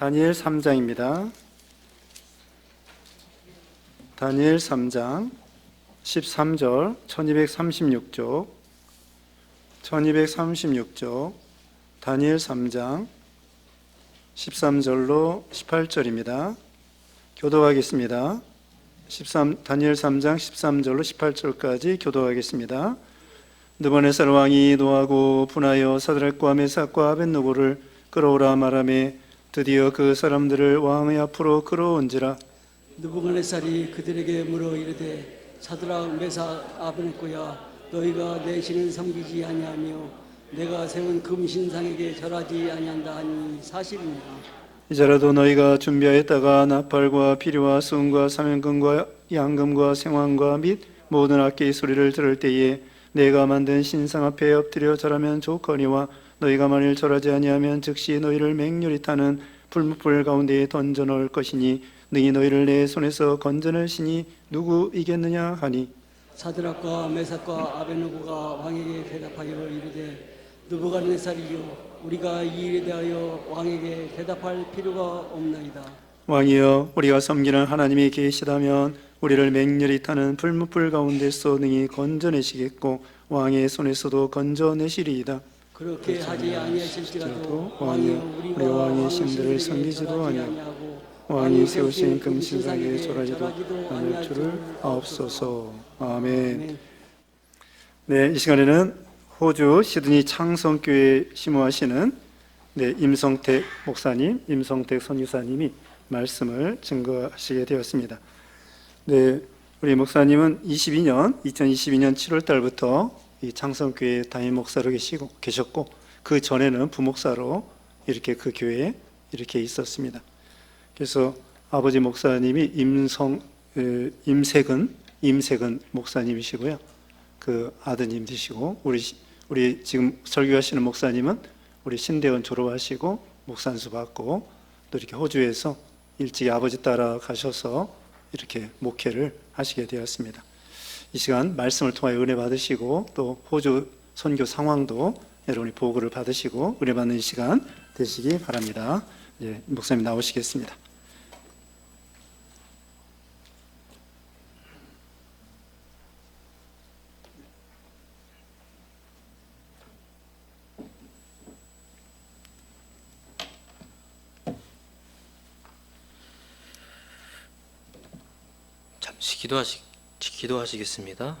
다니엘 3장입니다. 다니엘 3장 13절 1236쪽 1236쪽 다니엘 3장 13절로 18절입니다. 교도하겠습니다. 다니엘 3장 13절로 18절까지 교도하겠습니다. 느부갓네살 왕이 노하고 분하여 사드락과 메삭과 아벳느고를 끌어오라 말하매 드디어 그 사람들을 왕의 앞으로 끌어온지라. 느부갓네살이 그들에게 물어 이르되 사드락 메삭 아벳느고야 너희가 내 신을 섬기지 아니하며 내가 세운 금신상에게 절하지 아니한다 하니 사실이냐. 이제라도 너희가 준비하였다가 나팔과 피리와 수음과 사면금과 양금과 생황과 및 모든 악기의 소리를 들을 때에 내가 만든 신상 앞에 엎드려 절하면 좋거니와 너희가 만일 절하지 아니하면 즉시 너희를 맹렬히 타는 불무불 가운데에 던져 넣을 것이니 능히 너희를 내 손에서 건져낼 신이 누구이겠느냐 하니. 사드락과 메삭과 아벳느고가 왕에게 대답하여 이르되 느부갓네살이요 우리가 이 일에 대하여 왕에게 대답할 필요가 없나이다. 왕이여 우리가 섬기는 하나님이 계시다면 우리를 맹렬히 타는 불무불 가운데서 능히 건져내시겠고 왕의 손에서도 건져내시리이다. 그렇게 하지 아니하실지라도 왕이여 우리 왕의 신들을 섬기지도 아니하고 왕이 세우신 금신상에 절하지도 않을 줄을 아옵소서. 아멘. 네, 이 시간에는 호주 시드니 창성교회 심호하시는 임성택 목사님, 임성택 선교사님이 말씀을 증거하시게 되었습니다. 네, 우리 목사님은 2022년 7월 달부터 이 창성교회 담임 목사로 계셨고 그 전에는 부목사로 이렇게 그 교회에 이렇게 있었습니다. 그래서 아버지 목사님이 임색은 목사님이시고요. 그 아드님 되시고 우리 지금 설교하시는 목사님은 우리 신대원 졸업하시고 목산수 받고 또 이렇게 호주에서 일찍 아버지 따라 가셔서 이렇게 목회를 하시게 되었습니다. 이 시간 말씀을 통하여 은혜 받으시고 또 호주 선교 상황도 여러분이 보고를 받으시고 은혜 받는 이 시간 되시기 바랍니다. 목사님 나오시겠습니다. 잠시 기도하시겠습니다.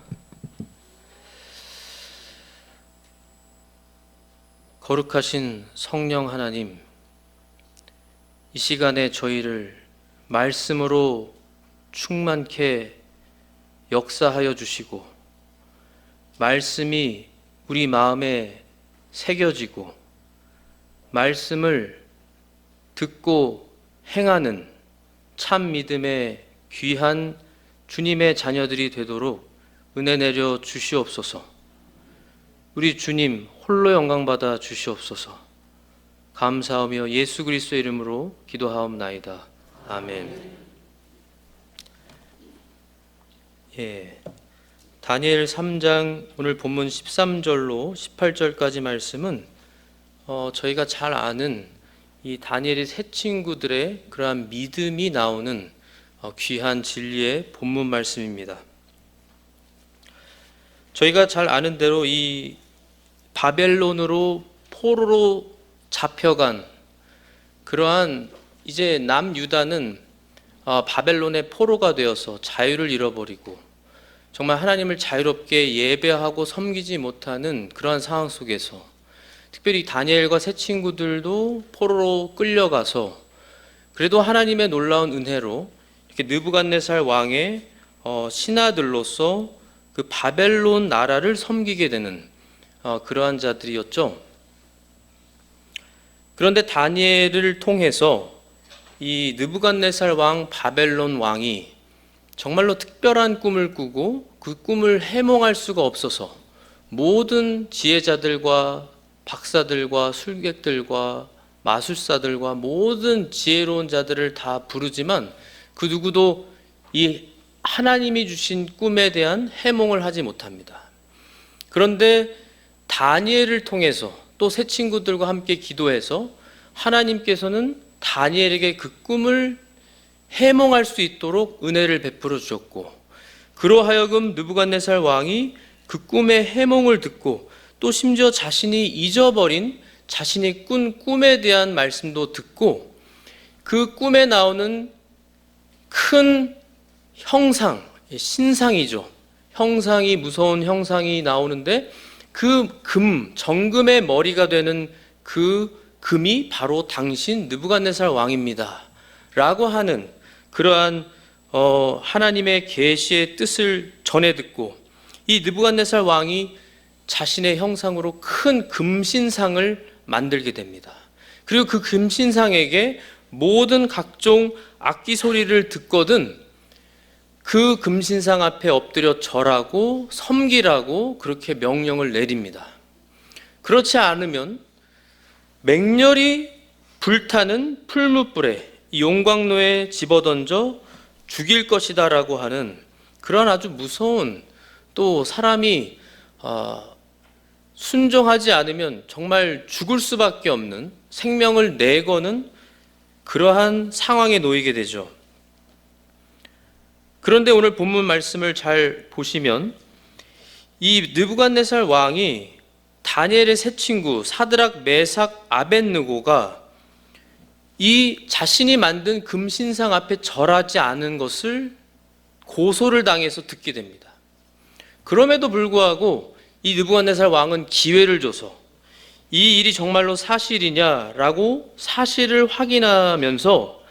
거룩하신 성령 하나님, 이 시간에 저희를 말씀으로 충만케 역사하여 주시고 말씀이 우리 마음에 새겨지고 말씀을 듣고 행하는 참 믿음의 귀한 주님의 자녀들이 되도록 은혜 내려 주시옵소서. 우리 주님 홀로 영광받아 주시옵소서. 감사하며 예수 그리스도의 이름으로 기도하옵나이다. 아멘. 다니엘 3장 오늘 본문 13절로 18절까지 말씀은 저희가 잘 아는 이 다니엘의 세 친구들의 그러한 믿음이 나오는 귀한 진리의 본문 말씀입니다. 저희가 잘 아는 대로 이 바벨론으로 포로로 잡혀간 그러한 이제 남유다는 바벨론의 포로가 되어서 자유를 잃어버리고 정말 하나님을 자유롭게 예배하고 섬기지 못하는 그러한 상황 속에서 특별히 다니엘과 세 친구들도 포로로 끌려가서 그래도 하나님의 놀라운 은혜로 이렇게 느부갓네살 왕의 신하들로서 그 바벨론 나라를 섬기게 되는 그러한 자들이었죠. 그런데 다니엘을 통해서 이 느부갓네살 왕 바벨론 왕이 정말로 특별한 꿈을 꾸고 그 꿈을 해몽할 수가 없어서 모든 지혜자들과 박사들과 술객들과 마술사들과 모든 지혜로운 자들을 다 부르지만 그 누구도 이 하나님이 주신 꿈에 대한 해몽을 하지 못합니다. 그런데 다니엘을 통해서 또 새 친구들과 함께 기도해서 하나님께서는 다니엘에게 그 꿈을 해몽할 수 있도록 은혜를 베풀어 주었고, 그로하여금 느부갓네살 왕이 그 꿈의 해몽을 듣고 또 심지어 자신이 잊어버린 자신이 꾼 꿈에 대한 말씀도 듣고, 그 꿈에 나오는 큰 형상, 신상이죠. 형상이, 무서운 형상이 나오는데 그 정금의 머리가 되는 그 금이 바로 당신 느부갓네살 왕입니다 라고 하는 그러한 하나님의 계시의 뜻을 전해 듣고, 이 느부갓네살 왕이 자신의 형상으로 큰 금신상을 만들게 됩니다. 그리고 그 금신상에게 모든 각종 악기 소리를 듣거든 그 금신상 앞에 엎드려 절하고 섬기라고 그렇게 명령을 내립니다. 그렇지 않으면 맹렬히 불타는 풀무불에 용광로에 집어던져 죽일 것이다 라고 하는 그런 아주 무서운, 또 사람이 순종하지 않으면 정말 죽을 수밖에 없는, 생명을 내거는 그러한 상황에 놓이게 되죠. 그런데 오늘 본문 말씀을 잘 보시면 이 느부갓네살 왕이 다니엘의 세 친구 사드락, 메삭, 아벳느고가 이 자신이 만든 금신상 앞에 절하지 않은 것을 고소를 당해서 듣게 됩니다. 그럼에도 불구하고 이 느부갓네살 왕은 기회를 줘서 이 일이 정말로 사실이냐라고 사실을 확인하면서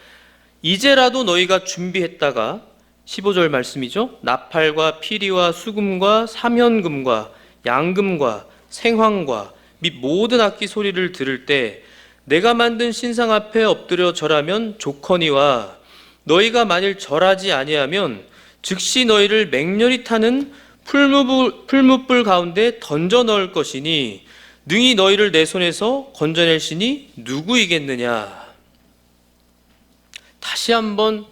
이제라도 너희가 준비했다가 15절 말씀이죠. 나팔과 피리와 수금과 사면금과 양금과 생황과 및 모든 악기 소리를 들을 때 내가 만든 신상 앞에 엎드려 절하면 좋거니와, 너희가 만일 절하지 아니하면 즉시 너희를 맹렬히 타는 풀무불 가운데 던져 넣을 것이니 능히 너희를 내 손에서 건져낼 신이 누구이겠느냐. 다시 한번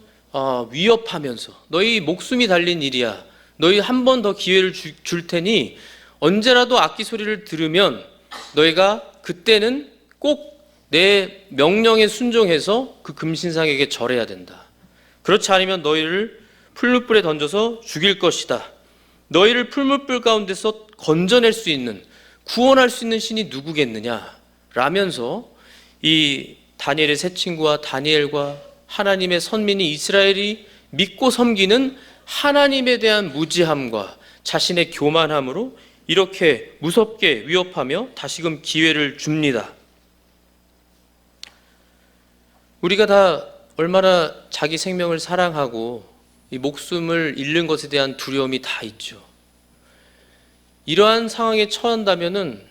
위협하면서 너희 목숨이 달린 일이야, 너희 한 번 더 기회를 줄 테니 언제라도 악기 소리를 들으면 너희가 그때는 꼭 내 명령에 순종해서 그 금신상에게 절해야 된다. 그렇지 않으면 너희를 풀무불에 던져서 죽일 것이다. 너희를 풀무불 가운데서 건져낼 수 있는, 구원할 수 있는 신이 누구겠느냐 라면서 이 다니엘의 세 친구와 다니엘과 하나님의 선민이 이스라엘이 믿고 섬기는 하나님에 대한 무지함과 자신의 교만함으로 이렇게 무섭게 위협하며 다시금 기회를 줍니다. 우리가 다 얼마나 자기 생명을 사랑하고 이 목숨을 잃는 것에 대한 두려움이 다 있죠. 이러한 상황에 처한다면은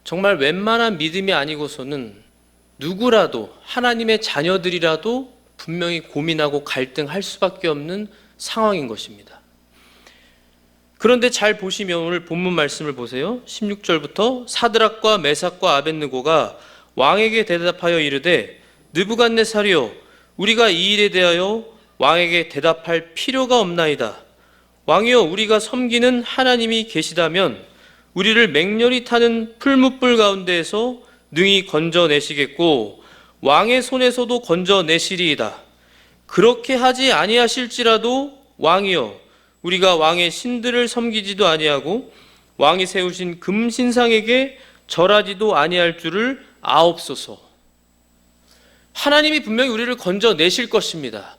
정말 웬만한 믿음이 아니고서는 누구라도, 하나님의 자녀들이라도 분명히 고민하고 갈등할 수밖에 없는 상황인 것입니다. 그런데 잘 보시면 오늘 본문 말씀을 보세요. 16절부터 사드락과 메삭과 아벳느고가 왕에게 대답하여 이르되 느부갓네살이여, 우리가 이 일에 대하여 왕에게 대답할 필요가 없나이다. 왕이여, 우리가 섬기는 하나님이 계시다면 우리를 맹렬히 타는 풀무불 가운데에서 능히 건져내시겠고 왕의 손에서도 건져내시리이다. 그렇게 하지 아니하실지라도 왕이여, 우리가 왕의 신들을 섬기지도 아니하고 왕이 세우신 금신상에게 절하지도 아니할 줄을 아옵소서. 하나님이 분명히 우리를 건져내실 것입니다.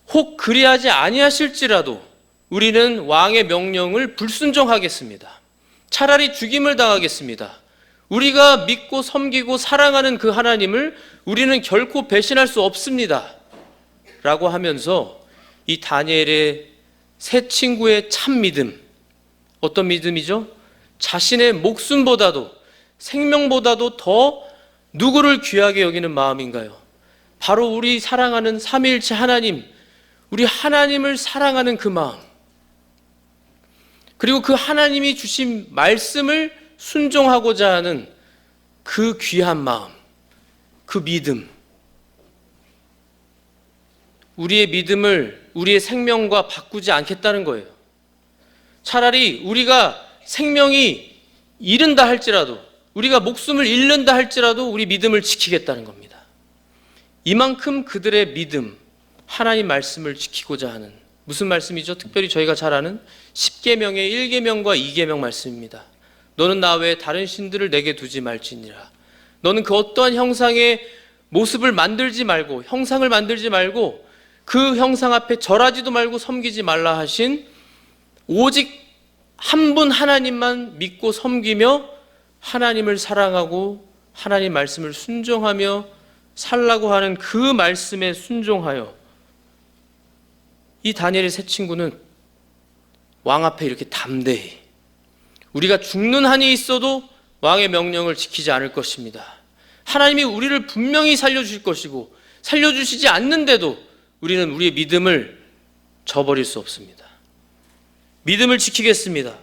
혹 그리하지 아니하실지라도 우리는 왕의 명령을 불순종하겠습니다. 차라리 죽임을 당하겠습니다. 우리가 믿고 섬기고 사랑하는 그 하나님을 우리는 결코 배신할 수 없습니다 라고 하면서 이 다니엘의 세 친구의 참 믿음, 어떤 믿음이죠? 자신의 목숨보다도, 생명보다도 더 누구를 귀하게 여기는 마음인가요? 바로 우리 사랑하는 삼위일체 하나님, 우리 하나님을 사랑하는 그 마음, 그리고 그 하나님이 주신 말씀을 순종하고자 하는 그 귀한 마음, 그 믿음. 우리의 믿음을 우리의 생명과 바꾸지 않겠다는 거예요. 차라리 우리가 생명이 잃은다 할지라도, 우리가 목숨을 잃는다 할지라도 우리 믿음을 지키겠다는 겁니다. 이만큼 그들의 믿음, 하나님 말씀을 지키고자 하는, 무슨 말씀이죠? 특별히 저희가 잘 아는 10계명의 1계명과 2계명 말씀입니다. 너는 나 외에 다른 신들을 내게 두지 말지니라. 너는 그 어떠한 형상의 모습을 만들지 말고, 형상을 만들지 말고, 그 형상 앞에 절하지도 말고 섬기지 말라 하신 오직 한 분 하나님만 믿고 섬기며 하나님을 사랑하고 하나님 말씀을 순종하며 살라고 하는 그 말씀에 순종하여 이 다니엘의 세 친구는 왕 앞에 이렇게 담대히, 우리가 죽는 한이 있어도 왕의 명령을 지키지 않을 것입니다. 하나님이 우리를 분명히 살려주실 것이고, 살려주시지 않는데도 우리는 우리의 믿음을 저버릴 수 없습니다. 믿음을 지키겠습니다.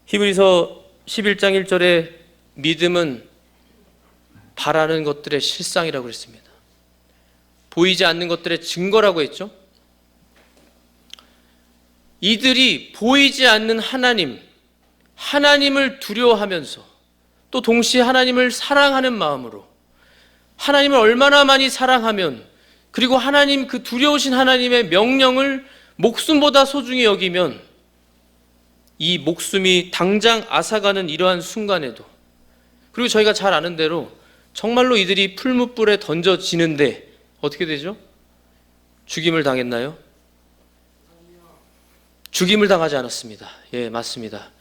히브리서 11장 1절에 믿음은 바라는 것들의 실상이라고 했습니다. 보이지 않는 것들의 증거라고 했죠. 이들이 보이지 않는 하나님을 두려워하면서 또 동시에 하나님을 사랑하는 마음으로, 하나님을 얼마나 많이 사랑하면, 그리고 하나님, 그 두려우신 하나님의 명령을 목숨보다 소중히 여기면 이 목숨이 당장 앗아가는 이러한 순간에도, 그리고 저희가 잘 아는 대로 정말로 이들이 풀무불에 던져지는데 어떻게 되죠? 죽임을 당했나요? 죽임을 당하지 않았습니다. 예, 맞습니다.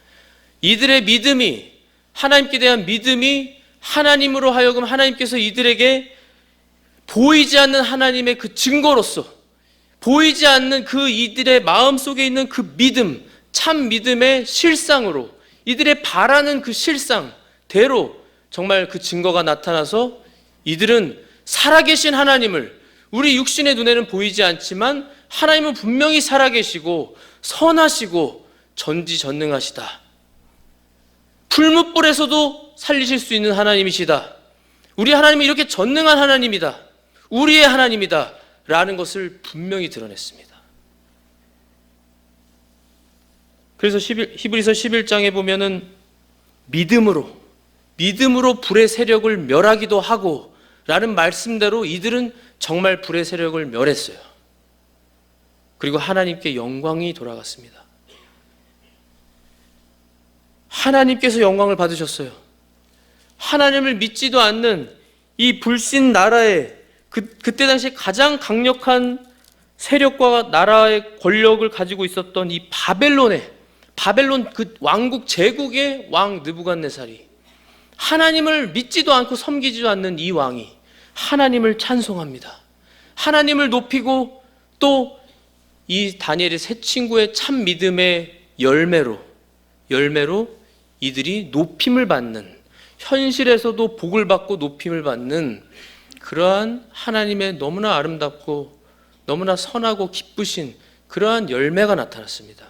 이들의 믿음이, 하나님께 대한 믿음이 하나님으로 하여금 하나님께서 이들에게 보이지 않는 하나님의 그 증거로서, 보이지 않는 그 이들의 마음속에 있는 그 믿음, 참 믿음의 실상으로, 이들의 바라는 그 실상대로 정말 그 증거가 나타나서 이들은 살아계신 하나님을, 우리 육신의 눈에는 보이지 않지만 하나님은 분명히 살아계시고 선하시고 전지전능하시다, 풀무불에서도 살리실 수 있는 하나님이시다, 우리 하나님이 이렇게 전능한 하나님이다, 우리의 하나님이다 라는 것을 분명히 드러냈습니다. 그래서 히브리서 11장에 보면은 믿음으로 불의 세력을 멸하기도 하고 라는 말씀대로 이들은 정말 불의 세력을 멸했어요. 그리고 하나님께 영광이 돌아갔습니다. 하나님께서 영광을 받으셨어요. 하나님을 믿지도 않는 이 불신 나라의 그때 당시 가장 강력한 세력과 나라의 권력을 가지고 있었던 이 바벨론 그 왕국 제국의 왕 느부갓네살이, 하나님을 믿지도 않고 섬기지도 않는 이 왕이 하나님을 찬송합니다. 하나님을 높이고 또 이 다니엘의 세 친구의 참 믿음의 열매로 이들이 높임을 받는, 현실에서도 복을 받고 높임을 받는 그러한 하나님의 너무나 아름답고 너무나 선하고 기쁘신 그러한 열매가 나타났습니다.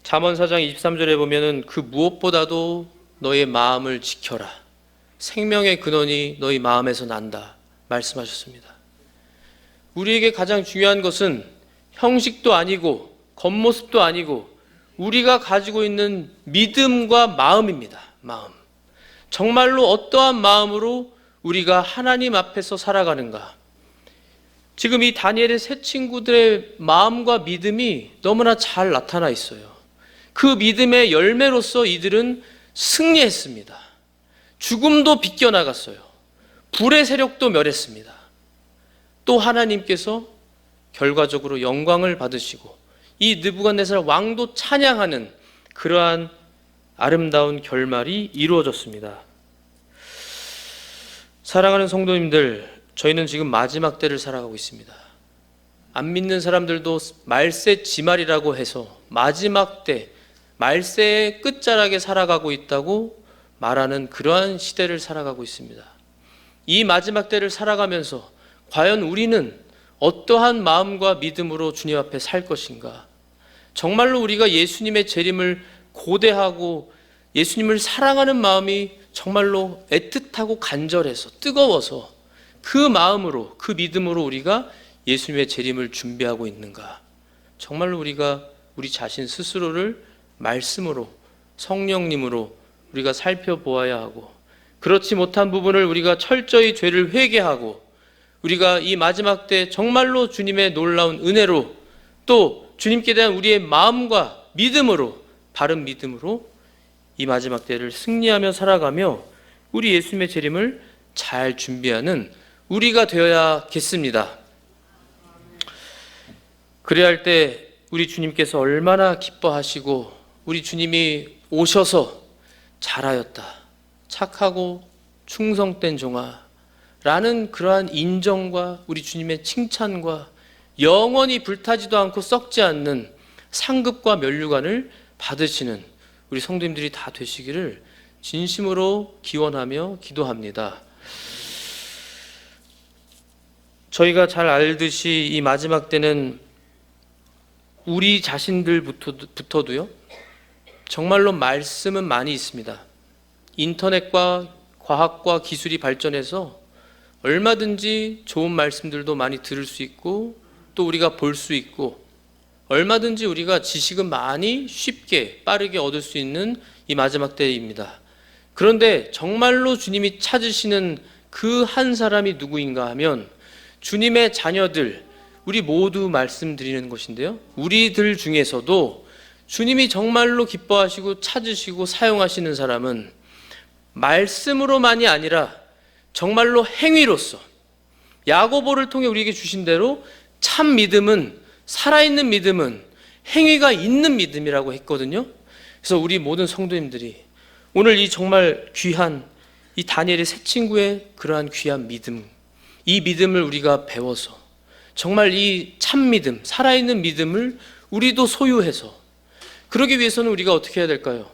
잠언 4장 23절에 보면은 그 무엇보다도 너의 마음을 지켜라, 생명의 근원이 너희 마음에서 난다 말씀하셨습니다. 우리에게 가장 중요한 것은 형식도 아니고 겉모습도 아니고 우리가 가지고 있는 믿음과 마음입니다. 마음. 정말로 어떠한 마음으로 우리가 하나님 앞에서 살아가는가. 지금 이 다니엘의 세 친구들의 마음과 믿음이 너무나 잘 나타나 있어요. 그 믿음의 열매로서 이들은 승리했습니다. 죽음도 비껴나갔어요. 불의 세력도 멸했습니다. 또 하나님께서 결과적으로 영광을 받으시고 이 느부갓네살 왕도 찬양하는 그러한 아름다운 결말이 이루어졌습니다. 사랑하는 성도님들, 저희는 지금 마지막 때를 살아가고 있습니다. 안 믿는 사람들도 말세 지말이라고 해서 마지막 때, 말세의 끝자락에 살아가고 있다고 말하는 그러한 시대를 살아가고 있습니다. 이 마지막 때를 살아가면서 과연 우리는 어떠한 마음과 믿음으로 주님 앞에 살 것인가? 정말로 우리가 예수님의 재림을 고대하고 예수님을 사랑하는 마음이 정말로 애틋하고 간절해서 뜨거워서 그 마음으로, 그 믿음으로 우리가 예수님의 재림을 준비하고 있는가? 정말로 우리가 우리 자신 스스로를 말씀으로, 성령님으로 우리가 살펴보아야 하고, 그렇지 못한 부분을 우리가 철저히 죄를 회개하고 우리가 이 마지막 때 정말로 주님의 놀라운 은혜로 또 주님께 대한 우리의 마음과 믿음으로, 바른 믿음으로 이 마지막 때를 승리하며 살아가며 우리 예수님의 재림을 잘 준비하는 우리가 되어야겠습니다. 그래야 할 때 우리 주님께서 얼마나 기뻐하시고 우리 주님이 오셔서 잘하였다, 착하고 충성된 종아 라는 그러한 인정과 우리 주님의 칭찬과 영원히 불타지도 않고 썩지 않는 상급과 면류관을 받으시는 우리 성도님들이 다 되시기를 진심으로 기원하며 기도합니다. 저희가 잘 알듯이 이 마지막 때는 우리 자신들부터도요, 정말로 말씀은 많이 있습니다. 인터넷과 과학과 기술이 발전해서 얼마든지 좋은 말씀들도 많이 들을 수 있고 또 우리가 볼 수 있고 얼마든지 우리가 지식은 많이 쉽게 빠르게 얻을 수 있는 이 마지막 때입니다. 그런데 정말로 주님이 찾으시는 그 한 사람이 누구인가 하면 주님의 자녀들, 우리 모두 말씀드리는 것인데요, 우리들 중에서도 주님이 정말로 기뻐하시고 찾으시고 사용하시는 사람은 말씀으로만이 아니라 정말로 행위로서 야고보를 통해 우리에게 주신 대로 참 믿음은, 살아있는 믿음은 행위가 있는 믿음이라고 했거든요. 그래서 우리 모든 성도님들이 오늘 이 정말 귀한 이 다니엘의 새 친구의 그러한 귀한 믿음, 이 믿음을 우리가 배워서 정말 이 참 믿음, 살아있는 믿음을 우리도 소유해서, 그러기 위해서는 우리가 어떻게 해야 될까요?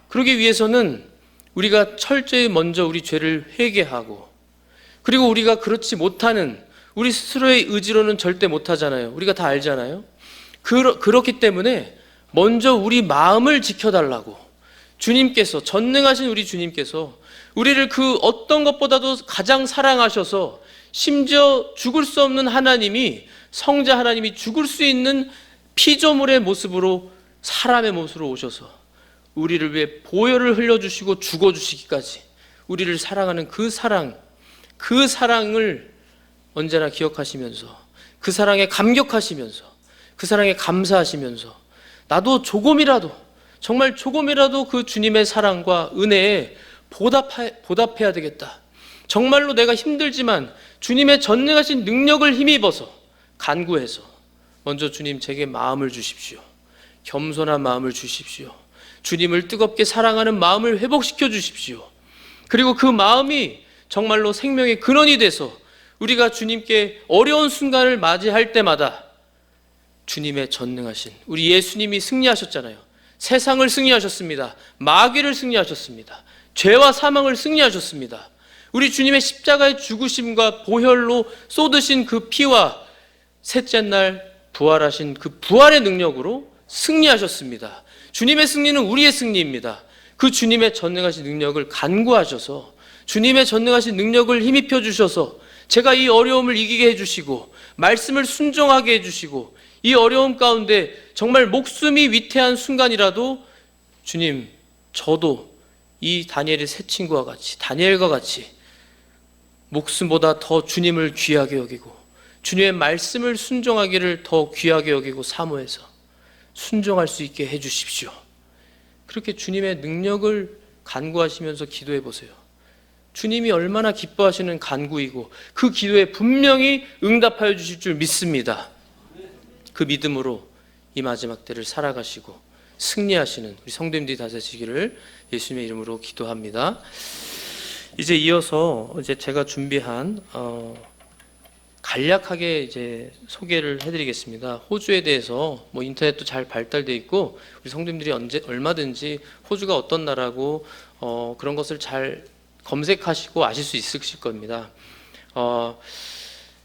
그러기 위해서는 우리가 철저히 먼저 우리 죄를 회개하고, 그리고 우리가 그렇지 못하는 우리 스스로의 의지로는 절대 못하잖아요. 우리가 다 알잖아요. 그렇기 때문에 먼저 우리 마음을 지켜달라고 주님께서, 전능하신 우리 주님께서 우리를 그 어떤 것보다도 가장 사랑하셔서 심지어 죽을 수 없는 하나님이, 성자 하나님이 죽을 수 있는 피조물의 모습으로, 사람의 모습으로 오셔서 우리를 위해 보혈을 흘려주시고 죽어주시기까지 우리를 사랑하는 그 사랑을 언제나 기억하시면서, 그 사랑에 감격하시면서, 그 사랑에 감사하시면서 나도 조금이라도, 정말 조금이라도 그 주님의 사랑과 은혜에 보답해야 되겠다. 정말로 내가 힘들지만 주님의 전능하신 능력을 힘입어서 간구해서 먼저 주님 제게 마음을 주십시오. 겸손한 마음을 주십시오. 주님을 뜨겁게 사랑하는 마음을 회복시켜 주십시오. 그리고 그 마음이 정말로 생명의 근원이 돼서 우리가 주님께 어려운 순간을 맞이할 때마다 주님의 전능하신 우리 예수님이 승리하셨잖아요. 세상을 승리하셨습니다. 마귀를 승리하셨습니다. 죄와 사망을 승리하셨습니다. 우리 주님의 십자가의 죽으심과 보혈로 쏟으신 그 피와 셋째 날 부활하신 그 부활의 능력으로 승리하셨습니다. 주님의 승리는 우리의 승리입니다. 그 주님의 전능하신 능력을 간구하셔서, 주님의 전능하신 능력을 힘입혀 주셔서 제가 이 어려움을 이기게 해주시고 말씀을 순종하게 해주시고 이 어려움 가운데 정말 목숨이 위태한 순간이라도 주님, 저도 이 다니엘의 새 친구와 같이, 다니엘과 같이 목숨보다 더 주님을 귀하게 여기고 주님의 말씀을 순종하기를 더 귀하게 여기고 사모해서 순종할 수 있게 해주십시오. 그렇게 주님의 능력을 간구하시면서 기도해 보세요. 주님이 얼마나 기뻐하시는 간구이고 그 기도에 분명히 응답하여 주실 줄 믿습니다. 그 믿음으로 이 마지막 때를 살아가시고 승리하시는 우리 성도님들이 다 되시기를 예수님의 이름으로 기도합니다. 이제 이어서 제가 준비한 간략하게 이제 소개를 해드리겠습니다. 호주에 대해서 인터넷도 잘 발달돼 있고 우리 성도님들이 얼마든지 호주가 어떤 나라고 그런 것을 잘 검색하시고 아실 수 있으실 겁니다.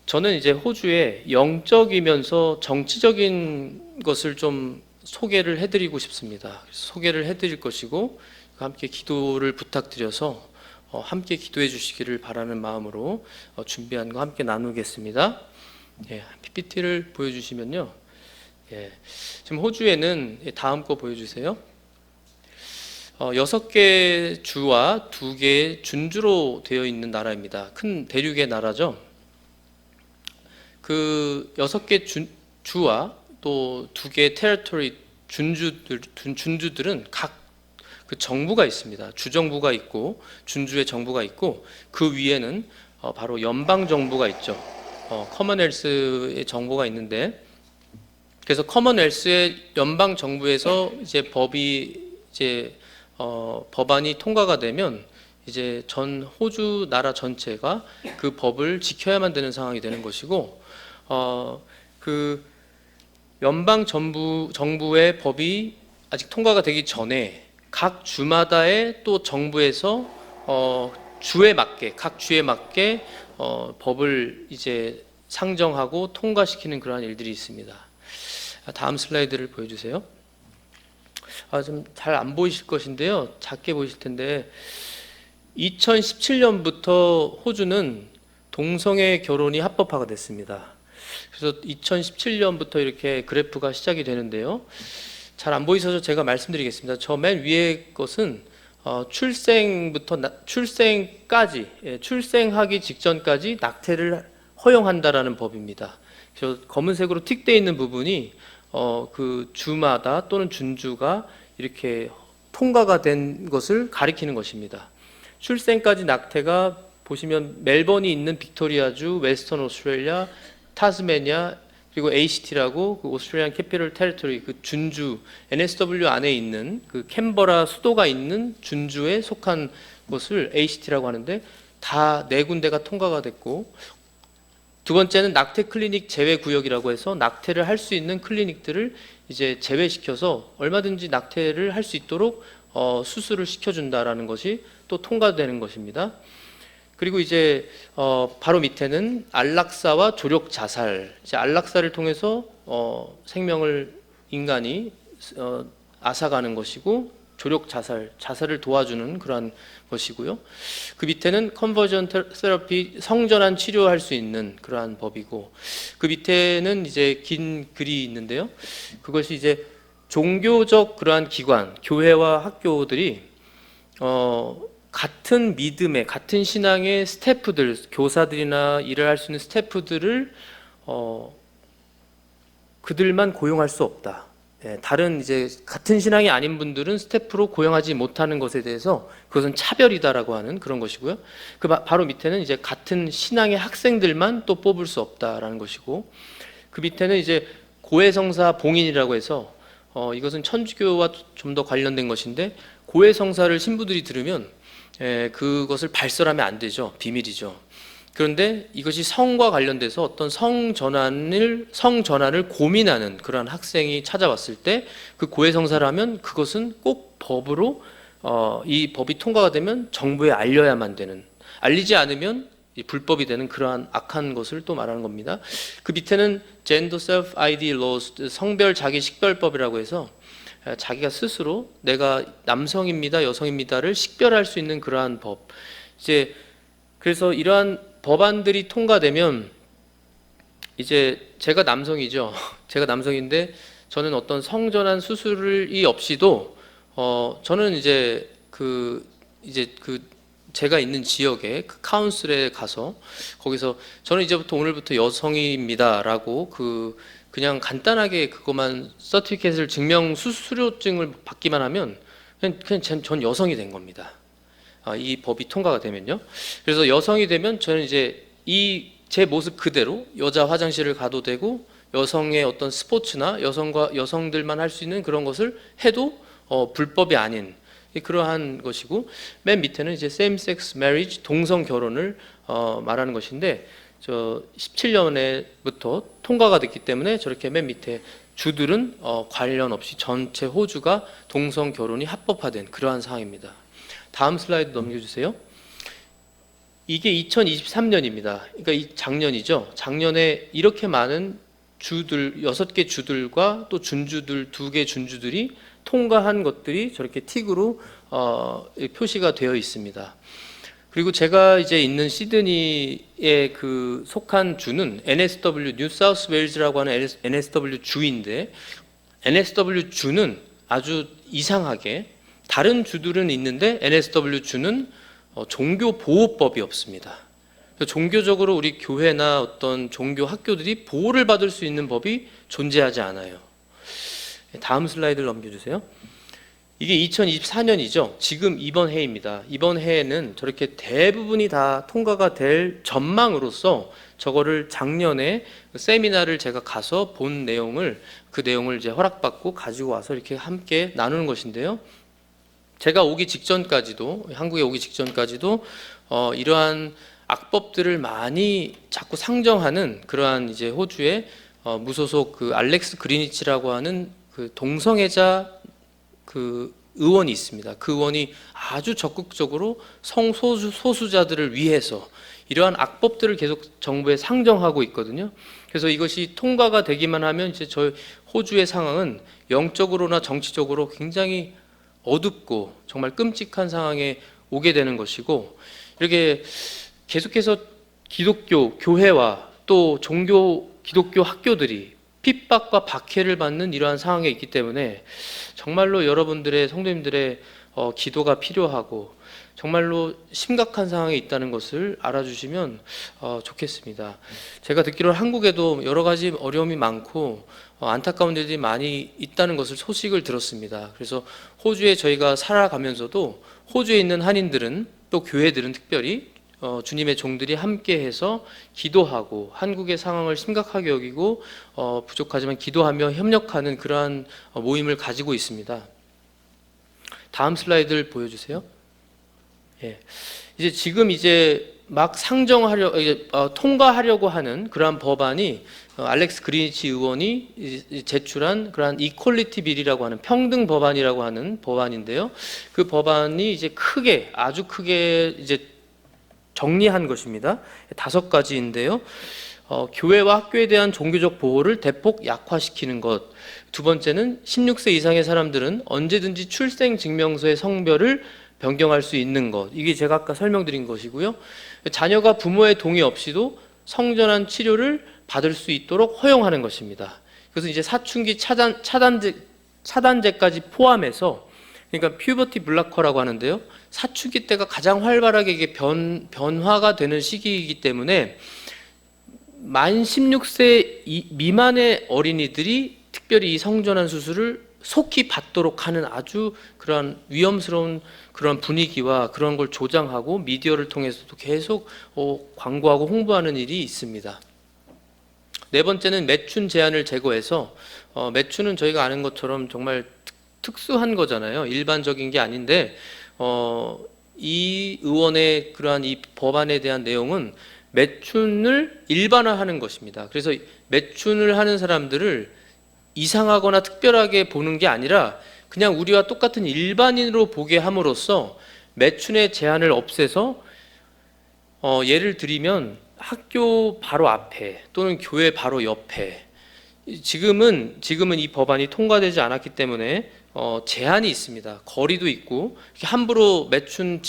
저는 이제 호주의 영적이면서 정치적인 것을 좀 소개를 해드리고 싶습니다. 소개를 해드릴 것이고 함께 기도를 부탁드려서 함께 기도해 주시기를 바라는 마음으로 준비한 거 함께 나누겠습니다. PPT를 보여주시면요. 지금 호주에는 다음 거 보여주세요. 6개 주와 2개의 준주로 되어 있는 나라입니다. 큰 대륙의 나라죠. 그 6개 주와 또 2개의 테리토리 준주들은 각 그 정부가 있습니다. 주정부가 있고 준주의 정부가 있고 그 위에는 바로 연방 정부가 있죠. 커먼웰스의 정부가 있는데, 그래서 커먼웰스의 연방 정부에서 이제 법안이 통과가 되면 이제 전 호주 나라 전체가 그 법을 지켜야만 되는 상황이 되는 것이고, 그 연방 정부의 법이 아직 통과가 되기 전에 각 주마다의 또 정부에서 각 주에 맞게 법을 이제 상정하고 통과시키는 그러한 일들이 있습니다. 다음 슬라이드를 보여주세요. 좀 잘 안 보이실 것인데요, 작게 보이실 텐데 2017년부터 호주는 동성애 결혼이 합법화가 됐습니다. 그래서 2017년부터 이렇게 그래프가 시작이 되는데요, 잘 안 보이셔서 제가 말씀드리겠습니다. 저 맨 위에 것은 출생까지, 출생하기 직전까지 낙태를 허용한다라는 법입니다. 그래서 검은색으로 틱되어 있는 부분이 그 주마다 또는 준주가 이렇게 통과가 된 것을 가리키는 것입니다. 출생까지 낙태가 보시면 멜번이 있는 빅토리아주, 웨스턴 오스트레일리아, 타스메니아, 그리고 ACT라고 그 오스트레일리안 캐피털 테리토리, 그 준주 NSW 안에 있는 그 캔버라 수도가 있는 준주에 속한 것을 ACT라고 하는데, 다 4군데가 통과가 됐고, 두 번째는 낙태 클리닉 제외 구역이라고 해서 낙태를 할 수 있는 클리닉들을 이제 제외시켜서 얼마든지 낙태를 할 수 있도록 수술을 시켜준다라는 것이 또 통과되는 것입니다. 그리고 이제 바로 밑에는 안락사와 조력 자살, 이제 안락사를 통해서 생명을 인간이 앗아가는 것이고, 조력 자살을 도와주는 그러한 것이고요. 그 밑에는 컨버전 테라피, 성전환 치료할 수 있는 그러한 법이고, 그 밑에는 이제 긴 글이 있는데요, 그것이 이제 종교적 그러한 기관, 교회와 학교들이 같은 믿음의, 같은 신앙의 스태프들, 교사들이나 일을 할 수 있는 스태프들을 그들만 고용할 수 없다. 다른 이제 같은 신앙이 아닌 분들은 스태프로 고용하지 못하는 것에 대해서 그것은 차별이다라고 하는 그런 것이고요. 그 바로 밑에는 이제 같은 신앙의 학생들만 또 뽑을 수 없다라는 것이고, 그 밑에는 이제 고해성사 봉인이라고 해서 이것은 천주교와 좀 더 관련된 것인데, 고해성사를 신부들이 들으면 그것을 발설하면 안 되죠. 비밀이죠. 그런데 이것이 성과 관련돼서 어떤 성전환을 고민하는 그러한 학생이 찾아왔을 때 그 고해성사를 하면 그것은 꼭 법으로 이 법이 통과가 되면 정부에 알려야만 되는, 알리지 않으면 불법이 되는 그러한 악한 것을 또 말하는 겁니다. 그 밑에는 Gender Self-ID Laws, 성별 자기 식별법이라고 해서 자기가 스스로 내가 남성입니다, 여성입니다를 식별할 수 있는 그러한 법. 이제 그래서 이러한 법안들이 통과되면 이제 제가 남성이죠. 제가 남성인데 저는 어떤 성전환 수술이 없이도 저는 이제 제가 있는 지역에 그 카운슬에 가서 거기서 저는 이제부터 오늘부터 여성입니다라고 그냥 간단하게 그것만 서티피케이트를 증명 수수료증을 받기만 하면 그냥 전 여성이 된 겁니다. 이 법이 통과가 되면요. 그래서 여성이 되면 저는 이제 제 모습 그대로 여자 화장실을 가도 되고, 여성의 어떤 스포츠나 여성들만 할 수 있는 그런 것을 해도 불법이 아닌 그러한 것이고, 맨 밑에는 이제 same sex marriage, 동성 결혼을 말하는 것인데, 저 17년에부터 통과가 됐기 때문에 저렇게 맨 밑에 주들은 관련 없이 전체 호주가 동성 결혼이 합법화된 그러한 상황입니다. 다음 슬라이드 넘겨주세요. 이게 2023년입니다. 그러니까 이 작년이죠. 작년에 이렇게 많은 주들, 6개 주들과 또 준주들, 2개 준주들이 통과한 것들이 저렇게 틱으로 표시가 되어 있습니다. 그리고 제가 이제 있는 시드니에 그 속한 주는 NSW, 뉴 사우스 웨일즈라고 하는 NSW 주인데, NSW 주는 아주 이상하게 다른 주들은 있는데 NSW 주는 종교 보호법이 없습니다. 그래서 종교적으로 우리 교회나 어떤 종교 학교들이 보호를 받을 수 있는 법이 존재하지 않아요. 다음 슬라이드를 넘겨주세요. 이게 2024년이죠. 지금 이번 해입니다. 이번 해에는 저렇게 대부분이 다 통과가 될 전망으로서 저거를 작년에 세미나를 제가 가서 본 내용을, 그 내용을 이제 허락받고 가지고 와서 이렇게 함께 나누는 것인데요. 제가 오기 직전까지도, 한국에 오기 직전까지도 이러한 악법들을 많이 자꾸 상정하는 그러한 이제 호주의 무소속 그 알렉스 그리니치라고 하는 그 동성애자 그 의원이 있습니다. 그 의원이 아주 적극적으로 성소수자들을 위해서 이러한 악법들을 계속 정부에 상정하고 있거든요. 그래서 이것이 통과가 되기만 하면 이제 저희 호주의 상황은 영적으로나 정치적으로 굉장히 어둡고 정말 끔찍한 상황에 오게 되는 것이고, 이렇게 계속해서 기독교 교회와 또 종교 기독교 학교들이 핍박과 박해를 받는 이러한 상황에 있기 때문에 정말로 여러분들의 성도님들의 기도가 필요하고 정말로 심각한 상황에 있다는 것을 알아주시면 좋겠습니다. 제가 듣기로 한국에도 여러 가지 어려움이 많고 안타까운 일들이 많이 있다는 것을 소식을 들었습니다. 그래서 호주에 저희가 살아가면서도 호주에 있는 한인들은 또 교회들은 특별히 주님의 종들이 함께해서 기도하고 한국의 상황을 심각하게 여기고 부족하지만 기도하며 협력하는 그러한 모임을 가지고 있습니다. 다음 슬라이드를 보여주세요. 예, 이제 지금 이제 막 통과하려고 하는 그러한 법안이 알렉스 그리니치 의원이 제출한 그러한 이퀄리티 빌이라고 하는 평등 법안이라고 하는 법안인데요. 그 법안이 이제 아주 크게 이제 정리한 것입니다. 5가지인데요. 교회와 학교에 대한 종교적 보호를 대폭 약화시키는 것. 두 번째는 16세 이상의 사람들은 언제든지 출생증명서의 성별을 변경할 수 있는 것. 이게 제가 아까 설명드린 것이고요. 자녀가 부모의 동의 없이도 성전환 치료를 받을 수 있도록 허용하는 것입니다. 그래서 이제 사춘기 차단제까지 포함해서, 그러니까 퓨버티 블라커라고 하는데요. 사춘기 때가 가장 활발하게 이게 변화가 되는 시기이기 때문에 만 16세 미만의 어린이들이 특별히 이 성전환 수술을 속히 받도록 하는 아주 그러한 위험스러운 그런 분위기와 그런 걸 조장하고 미디어를 통해서도 계속 광고하고 홍보하는 일이 있습니다. 네 번째는 매춘 제한을 제거해서 매춘은 저희가 아는 것처럼 정말 특수한 거잖아요. 일반적인 게 아닌데 이 의원의 그러한 이 법안에 대한 내용은 매춘을 일반화하는 것입니다. 그래서 매춘을 하는 사람들을 이상하거나 특별하게 보는 게 아니라 그냥 우리와 똑같은 일반인으로 보게 함으로써 매춘의 제한을 없애서 예를 들면 학교 바로 앞에 또는 교회 바로 옆에, 지금은 이 법안이 통과되지 않았기 때문에 제한이 있습니다. 거리도 있고 함부로 매춘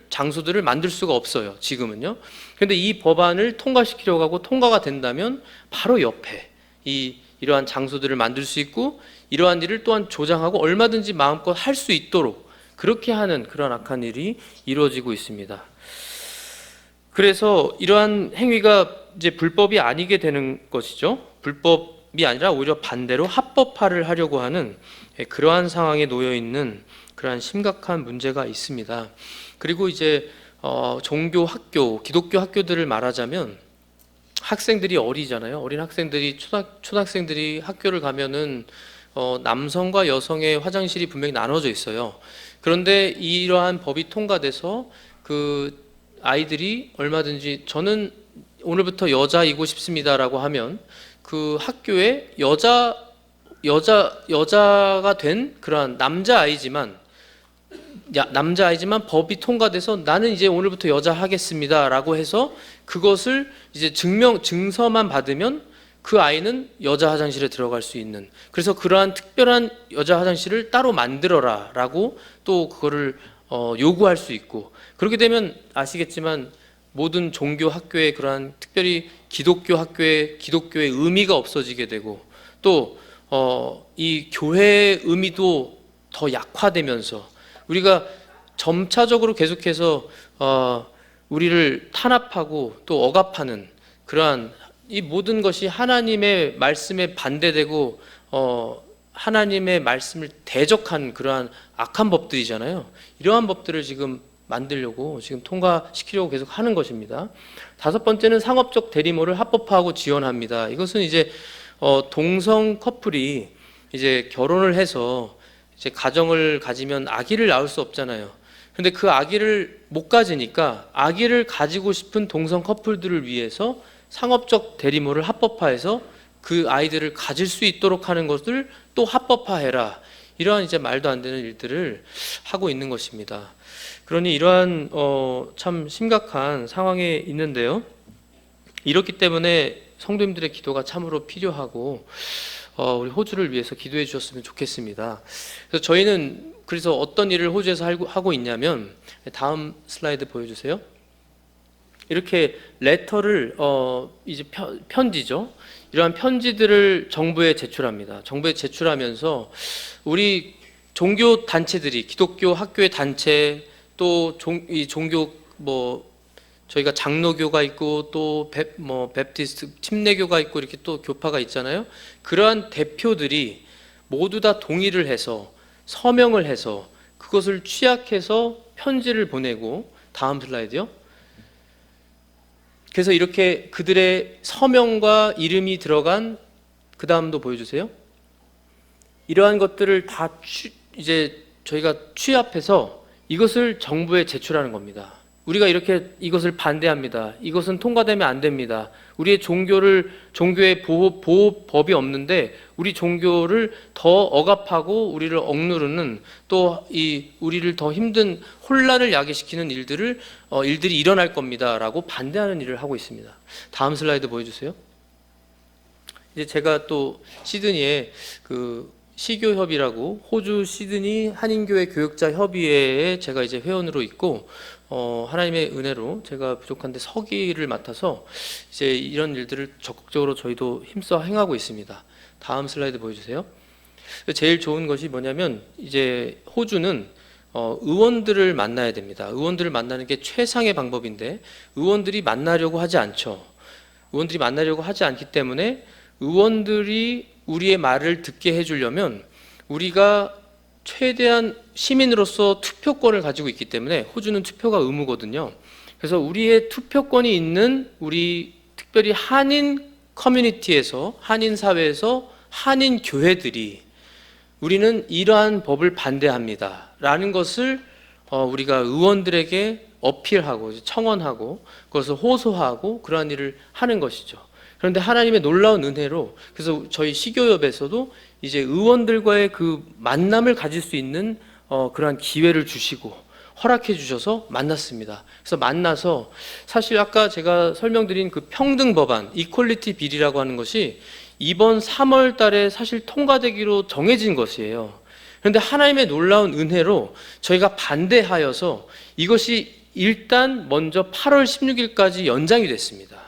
장소들을 만들 수가 없어요. 지금은요. 그런데 이 법안을 통과시키려고 하고 통과가 된다면 바로 옆에 이러한 장소들을 만들 수 있고 이러한 일을 또한 조장하고 얼마든지 마음껏 할 수 있도록 그렇게 하는 그런 악한 일이 이루어지고 있습니다. 그래서 이러한 행위가 이제 불법이 아니게 되는 것이죠. 불법이 아니라 오히려 반대로 합법화를 하려고 하는 그러한 상황에 놓여 있는 그러한 심각한 문제가 있습니다. 그리고 이제 종교 학교, 기독교 학교들을 말하자면 학생들이 어리잖아요. 어린 학생들이 초등학생들이 학교를 가면은 남성과 여성의 화장실이 분명히 나눠져 있어요. 그런데 이러한 법이 통과돼서 그 아이들이 얼마든지 저는 오늘부터 여자이고 싶습니다라고 하면 그 학교에 여자가 된 그러한 남자아이지만 법이 통과돼서 나는 이제 오늘부터 여자 하겠습니다라고 해서 그것을 이제 증서만 받으면 그 아이는 여자 화장실에 들어갈 수 있는, 그래서 그러한 특별한 여자 화장실을 따로 만들어라라고 또 그거를 요구할 수 있고, 그렇게 되면 아시겠지만 모든 종교 학교의 그러한 특별히 기독교 학교의 기독교의 의미가 없어지게 되고 또 이 교회의 의미도 더 약화되면서 우리가 점차적으로 계속해서 우리를 탄압하고 또 억압하는 그러한 이 모든 것이 하나님의 말씀에 반대되고 하나님의 말씀을 대적한 그러한 악한 법들이잖아요. 이러한 법들을 지금 만들려고 지금 통과시키려고 계속 하는 것입니다. 다섯 번째는 상업적 대리모를 합법화하고 지원합니다. 이것은 이제 동성 커플이 이제 결혼을 해서 이제 가정을 가지면 아기를 낳을 수 없잖아요. 근데 그 아기를 못 가지니까 아기를 가지고 싶은 동성 커플들을 위해서 상업적 대리모를 합법화해서 그 아이들을 가질 수 있도록 하는 것을 또 합법화해라. 이러한 이제 말도 안 되는 일들을 하고 있는 것입니다. 그러니 이러한 참 심각한 상황에 있는데요. 이렇기 때문에 성도님들의 기도가 참으로 필요하고 우리 호주를 위해서 기도해 주셨으면 좋겠습니다. 그래서 저희는 그래서 어떤 일을 호주에서 하고 있냐면 다음 슬라이드 보여주세요. 이렇게 레터를 이제 편지죠. 이러한 편지들을 정부에 제출합니다. 정부에 제출하면서 우리 종교 단체들이 기독교 학교의 단체 또 이 종교 저희가 장로교가 있고 또 베프티스트 침례교가 있고 이렇게 또 교파가 있잖아요. 그러한 대표들이 모두 다 동의를 해서 서명을 해서 그것을 취약해서 편지를 보내고 다음 슬라이드요. 그래서 이렇게 그들의 서명과 이름이 들어간 그 다음도 보여주세요. 이러한 것들을 다 이제 저희가 취합해서 이것을 정부에 제출하는 겁니다. 우리가 이렇게 이것을 반대합니다. 이것은 통과되면 안 됩니다. 우리의 종교의 보호법이 없는데 우리 종교를 더 억압하고 우리를 억누르는 또 우리를 더 힘든 혼란을 야기시키는 일들이 일어날 겁니다라고 반대하는 일을 하고 있습니다. 다음 슬라이드 보여주세요. 이제 제가 또 시드니에 그 시교협이라고 호주 시드니 한인교회 교역자 협의회에 제가 이제 회원으로 있고 하나님의 은혜로 제가 부족한데 서기를 맡아서 이제 이런 일들을 적극적으로 저희도 힘써 행하고 있습니다. 다음 슬라이드 보여주세요. 제일 좋은 것이 뭐냐면 이제 호주는 의원들을 만나야 됩니다. 의원들을 만나는 게 최상의 방법인데 의원들이 만나려고 하지 않죠. 의원들이 만나려고 하지 않기 때문에 의원들이 우리의 말을 듣게 해주려면 우리가 최대한 시민으로서 투표권을 가지고 있기 때문에 호주는 투표가 의무거든요. 그래서 우리의 투표권이 있는 우리 특별히 한인 커뮤니티에서 한인 사회에서 한인 교회들이 우리는 이러한 법을 반대합니다 라는 것을 우리가 의원들에게 어필하고 청원하고 그것을 호소하고 그러한 일을 하는 것이죠. 그런데 하나님의 놀라운 은혜로 그래서 저희 시교협에서도 이제 의원들과의 그 만남을 가질 수 있는 그러한 기회를 주시고 허락해 주셔서 만났습니다. 그래서 만나서 사실 아까 제가 설명드린 그 평등 법안 이퀄리티 빌이라고 하는 것이 이번 3월 달에 사실 통과되기로 정해진 것이에요. 그런데 하나님의 놀라운 은혜로 저희가 반대하여서 이것이 일단 먼저 8월 16일까지 연장이 됐습니다.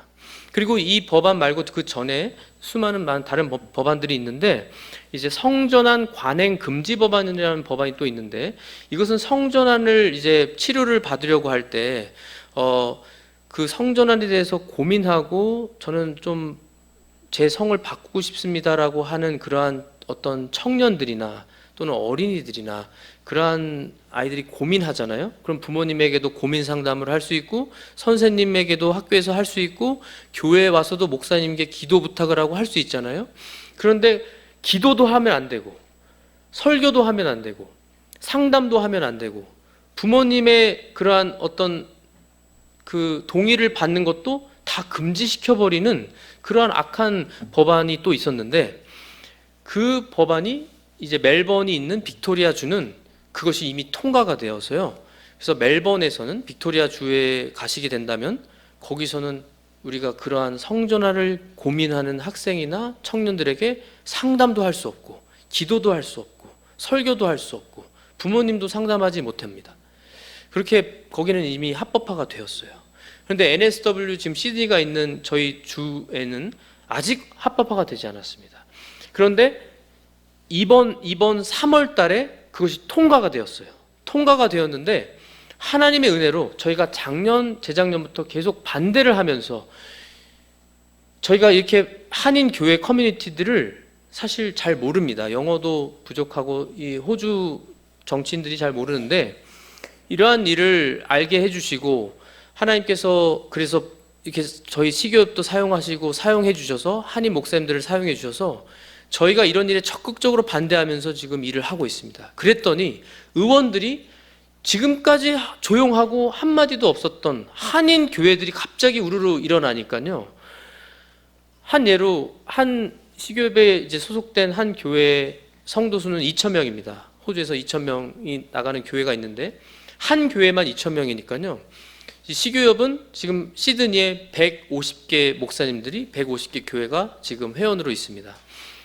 그리고 이 법안 말고 그 전에 수많은 다른 법안들이 있는데 이제 성전환 관행 금지 법안이라는 법안이 또 있는데 이것은 성전환을 이제 치료를 받으려고 할 때 그 성전환에 대해서 고민하고 저는 좀 제 성을 바꾸고 싶습니다라고 하는 그러한 어떤 청년들이나 또는 어린이들이나 그러한 아이들이 고민하잖아요. 그럼 부모님에게도 고민 상담을 할 수 있고 선생님에게도 학교에서 할 수 있고 교회에 와서도 목사님께 기도 부탁을 하고 할 수 있잖아요. 그런데 기도도 하면 안 되고 설교도 하면 안 되고 상담도 하면 안 되고 부모님의 그러한 어떤 그 동의를 받는 것도 다 금지시켜버리는 그러한 악한 법안이 또 있었는데 그 법안이 이제 멜번이 있는 빅토리아 주는 그것이 이미 통과가 되어서요. 그래서 멜번에서는 빅토리아 주에 가시게 된다면 거기서는 우리가 그러한 성전환을 고민하는 학생이나 청년들에게 상담도 할 수 없고 기도도 할 수 없고 설교도 할 수 없고 부모님도 상담하지 못합니다. 그렇게 거기는 이미 합법화가 되었어요. 그런데 NSW 지금 시드니가 있는 저희 주에는 아직 합법화가 되지 않았습니다. 그런데 이번 3월 달에 그것이 통과가 되었어요. 통과가 되었는데 하나님의 은혜로 저희가 재작년부터 계속 반대를 하면서 저희가 이렇게 한인 교회 커뮤니티들을 사실 잘 모릅니다. 영어도 부족하고 이 호주 정치인들이 잘 모르는데 이러한 일을 알게 해주시고 하나님께서 그래서 이렇게 저희 시교협도 사용하시고 사용해 주셔서 한인 목사님들을 사용해 주셔서 저희가 이런 일에 적극적으로 반대하면서 지금 일을 하고 있습니다. 그랬더니 의원들이 지금까지 조용하고 한마디도 없었던 한인 교회들이 갑자기 우르르 일어나니까요. 한 예로 한 시교협에 이제 소속된 한 교회 성도 수는 2,000명입니다. 호주에서 2,000명이 나가는 교회가 있는데 한 교회만 2,000명이니까요. 시교협은 지금 시드니에 150개 목사님들이 150개 교회가 지금 회원으로 있습니다.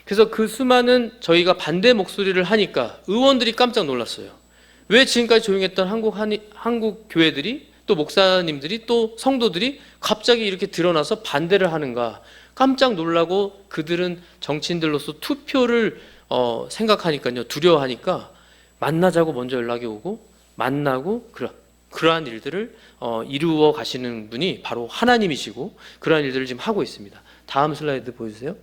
그래서 그 수많은 저희가 반대 목소리를 하니까 의원들이 깜짝 놀랐어요. 왜 지금까지 조용했던 한국 교회들이 또 목사님들이 또 성도들이 갑자기 이렇게 드러나서 반대를 하는가 깜짝 놀라고 그들은 정치인들로서 투표를 생각하니까요. 두려워하니까 만나자고 먼저 연락이 오고 만나고 그러한 일들을 이루어 가시는 분이 바로 하나님이시고 그러한 일들을 지금 하고 있습니다. 다음 슬라이드 보여주세요.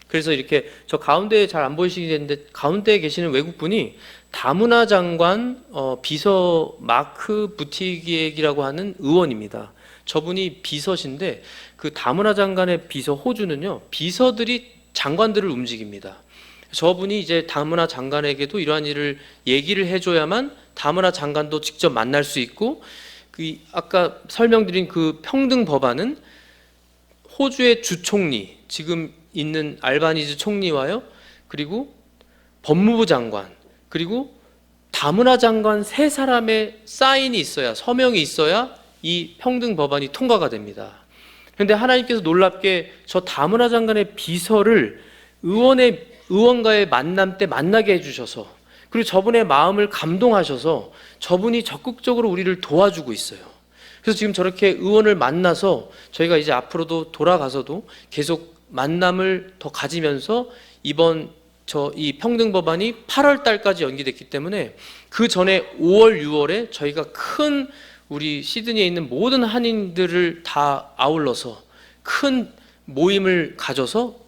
그래서 이렇게 저 가운데에 잘 안 보이시겠는데 가운데에 계시는 외국분이 다문화 장관 비서 마크 부티기액이라고 하는 의원입니다. 저분이 비서신데 그 다문화 장관의 비서 호주는요 비서들이 장관들을 움직입니다. 저분이 이제 다문화 장관에게도 이러한 일을 얘기를 해줘야만 다문화 장관도 직접 만날 수 있고 그 아까 설명드린 그 평등 법안은 호주의 주총리 지금 있는 알바니즈 총리와요 그리고 법무부 장관 그리고 다문화 장관 3사람의 사인이 있어야 서명이 있어야 이 평등 법안이 통과가 됩니다. 그런데 하나님께서 놀랍게 저 다문화 장관의 비서를 의원과의 만남 때 만나게 해주셔서 그리고 저분의 마음을 감동하셔서 저분이 적극적으로 우리를 도와주고 있어요. 그래서 지금 저렇게 의원을 만나서 저희가 이제 앞으로도 돌아가서도 계속 만남을 더 가지면서 이번 이 평등 법안이 8월 달까지 연기됐기 때문에 그 전에 5월, 6월에 저희가 큰 우리 시드니에 있는 모든 한인들을 다 아울러서 큰 모임을 가져서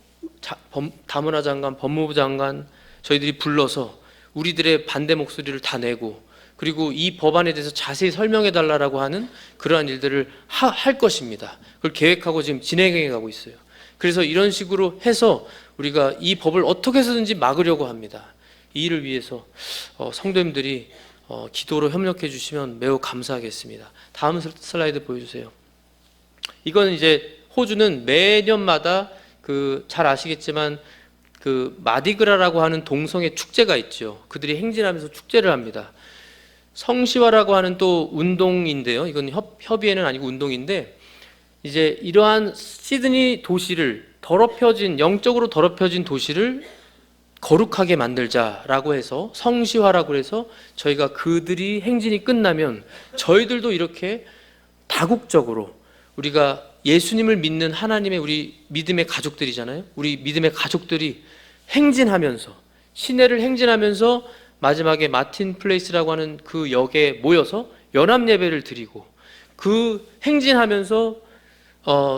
다문화 장관, 법무부 장관 저희들이 불러서 우리들의 반대 목소리를 다 내고 그리고 이 법안에 대해서 자세히 설명해 달라고 하는 그러한 일들을 할 것입니다. 그걸 계획하고 지금 진행해 가고 있어요. 그래서 이런 식으로 해서 우리가 이 법을 어떻게 해서든지 막으려고 합니다. 이 일을 위해서 성도님들이 기도로 협력해 주시면 매우 감사하겠습니다. 다음 슬라이드 보여주세요. 이건 이제 호주는 매년마다 잘 아시겠지만 그 마디그라라고 하는 동성애 축제가 있죠. 그들이 행진하면서 축제를 합니다. 성시화라고 하는 또 운동인데요. 이건 협의회는 아니고 운동인데 이제 이러한 시드니 도시를 영적으로 더럽혀진 도시를 거룩하게 만들자라고 해서 성시화라고 해서 저희가 그들이 행진이 끝나면 저희들도 이렇게 다국적으로 우리가 예수님을 믿는 하나님의 우리 믿음의 가족들이잖아요. 우리 믿음의 가족들이 행진하면서 시내를 행진하면서 마지막에 마틴 플레이스라고 하는 그 역에 모여서 연합 예배를 드리고 그 행진하면서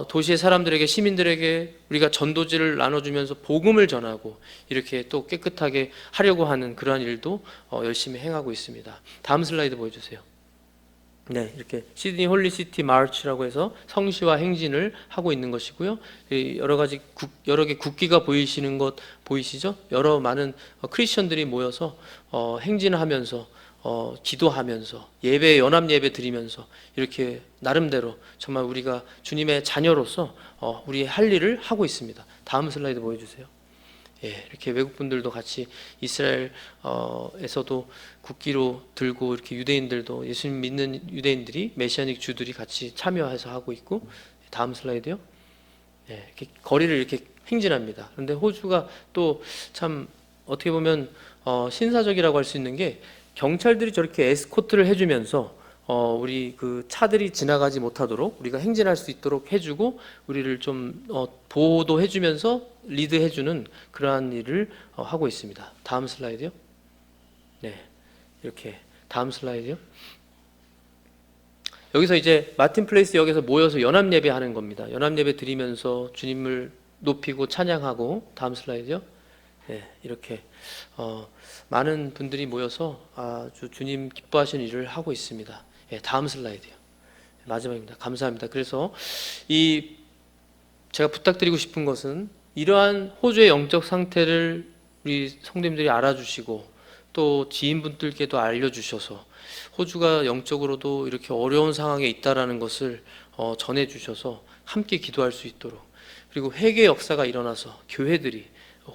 도시의 사람들에게 시민들에게 우리가 전도지를 나눠주면서 복음을 전하고 이렇게 또 깨끗하게 하려고 하는 그러한 일도 열심히 행하고 있습니다. 다음 슬라이드 보여주세요. 네, 이렇게 시드니 홀리시티 마르치라고 해서 성시화 행진을 하고 있는 것이고요. 여러 개 국기가 보이시는 것 보이시죠? 여러 많은 크리스천들이 모여서 행진하면서 기도하면서 연합 예배 드리면서 이렇게 나름대로 정말 우리가 주님의 자녀로서 우리의 할 일을 하고 있습니다. 다음 슬라이드 보여주세요. 예, 이렇게 외국분들도 같이 이스라엘에서도 국기로 들고 이렇게 유대인들도 예수님 믿는 유대인들이 메시아닉 주들이 같이 참여해서 하고 있고 다음 슬라이드요. 예, 이렇게 거리를 이렇게 행진합니다. 그런데 호주가 또 참 어떻게 보면 신사적이라고 할 수 있는 게 경찰들이 저렇게 에스코트를 해주면서 우리 그 차들이 지나가지 못하도록 우리가 행진할 수 있도록 해주고 우리를 좀 보호도 해주면서 리드해주는 그러한 일을 하고 있습니다. 다음 슬라이드요. 네, 이렇게 다음 슬라이드요. 여기서 이제 마틴 플레이스 역에서 모여서 연합 예배하는 겁니다. 연합 예배 드리면서 주님을 높이고 찬양하고, 다음 슬라이드요. 네, 이렇게 많은 분들이 모여서 아주 주님 기뻐하시는 일을 하고 있습니다. 네, 다음 슬라이드요. 마지막입니다. 감사합니다. 그래서 제가 부탁드리고 싶은 것은 이러한 호주의 영적 상태를 우리 성도님들이 알아주시고 또 지인분들께도 알려주셔서 호주가 영적으로도 이렇게 어려운 상황에 있다라는 것을 전해주셔서 함께 기도할 수 있도록, 그리고 회개 역사가 일어나서 교회들이,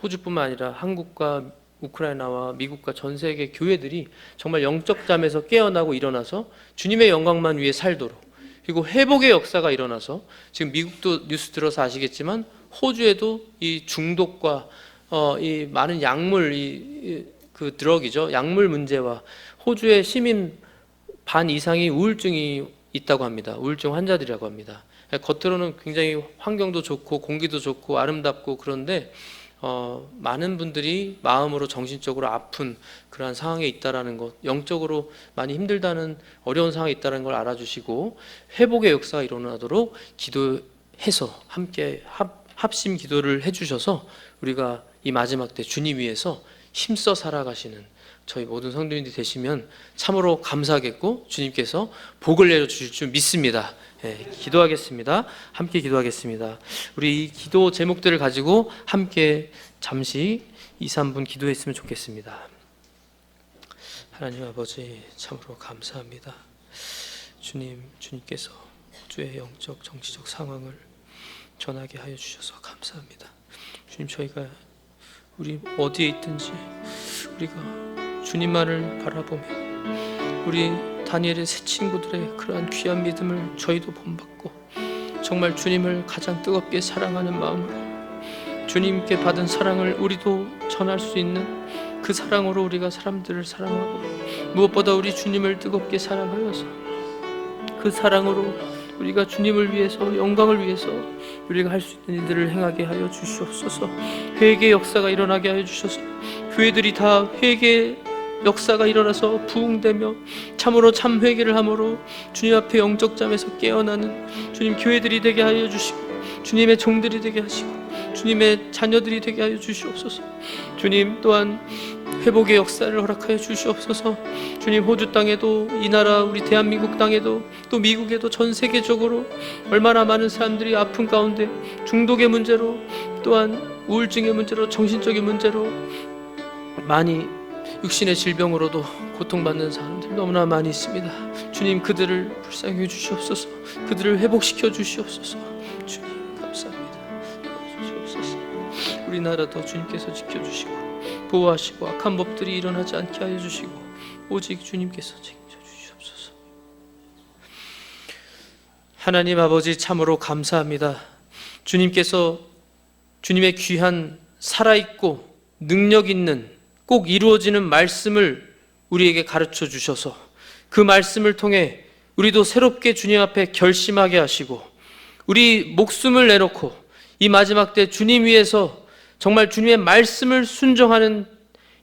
호주뿐만 아니라 한국과 우크라이나와 미국과 전 세계 교회들이 정말 영적 잠에서 깨어나고 일어나서 주님의 영광만 위해 살도록, 그리고 회복의 역사가 일어나서, 지금 미국도 뉴스 들어서 아시겠지만 호주에도 이 중독과 이 많은 약물, 그 드럭이죠, 약물 문제와 호주의 시민 반 이상이 우울증이 있다고 합니다. 우울증 환자들이라고 합니다. 겉으로는 굉장히 환경도 좋고 공기도 좋고 아름답고, 그런데 많은 분들이 마음으로 정신적으로 아픈 그러한 상황에 있다라는 것, 영적으로 많이 힘들다는, 어려운 상황에 있다는 걸 알아주시고 회복의 역사가 일어나도록 기도해서 함께 합심 기도를 해주셔서 우리가 이 마지막 때 주님 위해서 힘써 살아가시는 저희 모든 성도님들이 되시면 참으로 감사하겠고 주님께서 복을 내려주실 줄 믿습니다. 네, 기도하겠습니다. 함께 기도하겠습니다. 우리 이 기도 제목들을 가지고 함께 잠시 2-3분 기도했으면 좋겠습니다. 하나님 아버지, 참으로 감사합니다. 주님께서 호주의 영적 정치적 상황을 전하게 하여 주셔서 감사합니다. 주님, 저희가 우리 어디에 있든지 우리가 주님만을 바라보며 우리 다니엘의 새 친구들의 그러한 귀한 믿음을 저희도 본받고 정말 주님을 가장 뜨겁게 사랑하는 마음으로 주님께 받은 사랑을 우리도 전할 수 있는 그 사랑으로 우리가 사람들을 사랑하고, 무엇보다 우리 주님을 뜨겁게 사랑하여서 그 사랑으로 우리가 주님을 위해서, 영광을 위해서 우리가 할 수 있는 일들을 행하게 하여 주시옵소서. 회개의 역사가 일어나게 하여 주셔서 교회들이 다 회개의 역사가 일어나서 부흥되며 참으로 참 회개를 함으로 주님 앞에 영적 잠에서 깨어나는 주님 교회들이 되게 하여 주시고 주님의 종들이 되게 하시고 주님의 자녀들이 되게 하여 주시옵소서. 주님 또한 회복의 역사를 허락하여 주시옵소서. 주님, 호주 땅에도, 이 나라 우리 대한민국 땅에도, 또 미국에도 전 세계적으로 얼마나 많은 사람들이 아픈 가운데 중독의 문제로, 또한 우울증의 문제로, 정신적인 문제로, 많이 육신의 질병으로도 고통받는 사람들 너무나 많이 있습니다. 주님, 그들을 불쌍히 해 주시옵소서. 그들을 회복시켜 주시옵소서. 주님 감사합니다. 주시옵소서. 우리나라도 주님께서 지켜주시고 보호하시고 악한 법들이 일어나지 않게 하여 주시고 오직 주님께서 책임져 주시옵소서. 하나님 아버지, 참으로 감사합니다. 주님께서 주님의 귀한 살아있고 능력 있는 꼭 이루어지는 말씀을 우리에게 가르쳐 주셔서 그 말씀을 통해 우리도 새롭게 주님 앞에 결심하게 하시고 우리 목숨을 내놓고 이 마지막 때 주님 위해서 정말 주님의 말씀을 순종하는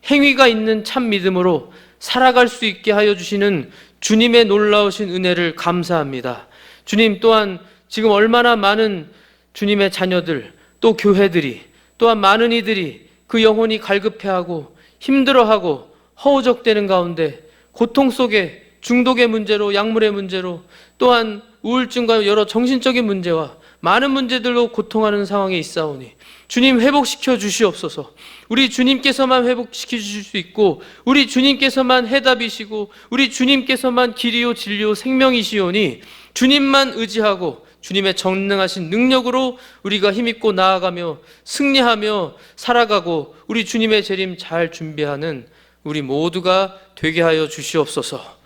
행위가 있는 참 믿음으로 살아갈 수 있게 하여 주시는 주님의 놀라우신 은혜를 감사합니다. 주님, 또한 지금 얼마나 많은 주님의 자녀들, 또 교회들이, 또한 많은 이들이 그 영혼이 갈급해하고 힘들어하고 허우적대는 가운데 고통 속에 중독의 문제로, 약물의 문제로, 또한 우울증과 여러 정신적인 문제와 많은 문제들로 고통하는 상황에 있사오니 주님, 회복시켜 주시옵소서. 우리 주님께서만 회복시켜 주실 수 있고 우리 주님께서만 해답이시고 우리 주님께서만 길이요 진리요 생명이시오니 주님만 의지하고 주님의 전능하신 능력으로 우리가 힘있고 나아가며 승리하며 살아가고 우리 주님의 재림 잘 준비하는 우리 모두가 되게 하여 주시옵소서.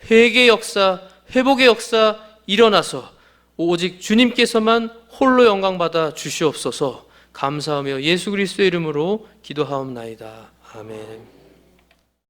회개의 역사, 회복의 역사 일어나서 오직 주님께서만 홀로 영광받아 주시옵소서. 감사하며 예수 그리스도의 이름으로 기도하옵나이다. 아멘.